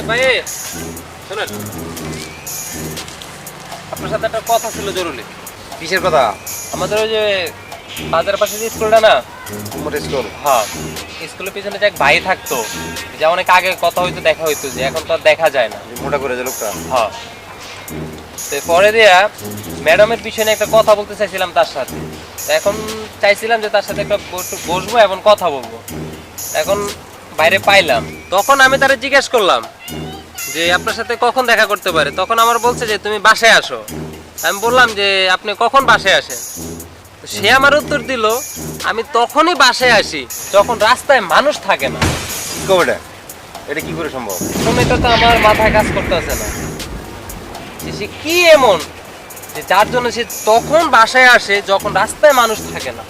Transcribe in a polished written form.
ভাই শুনেন, আপনার সাথে একটা কথা ছিল জরুরি। কিসের কথা? আমাদের ওই যে বাজারের পাশে যে স্কুলটা না, কুমোর স্কুল? হ্যাঁ, স্কুলের পিছনে যে এক ভাই থাকতো, যে অনেক আগে কথা হইতো, দেখা হইতো, যে এখন তো আর দেখা যায় না। মোটা করে যে লোকটা? হ্যাঁ, তো পরে দিয়া ম্যাডামের পিছনে একটা কথা বলতে চাইছিলাম তার সাথে। তো এখন চাইছিলাম যে তার সাথে একটা বসবো এবং কথা বলবো। এখন বাইরে পাইলাম, তখন আমি তারে জিজ্ঞেস করলাম যে আপনার সাথে কখন দেখা করতে পারে। তখন আমার বলছে যে তুমি বাসায় আসো। আমি বললাম যে আপনি কখন বাসায় আসেন? তো সে আমার উত্তর দিল, আমি তখনই বাসায় আসি যখন রাস্তায় মানুষ থাকে না। কি কবে? এটা কি করে সম্ভব? এখন এটা তো আমার মাথায় কাজ করতেছে না যে সে কি এমন যে যার জন্য সে তখন বাসায় আসে যখন রাস্তায় মানুষ থাকে না।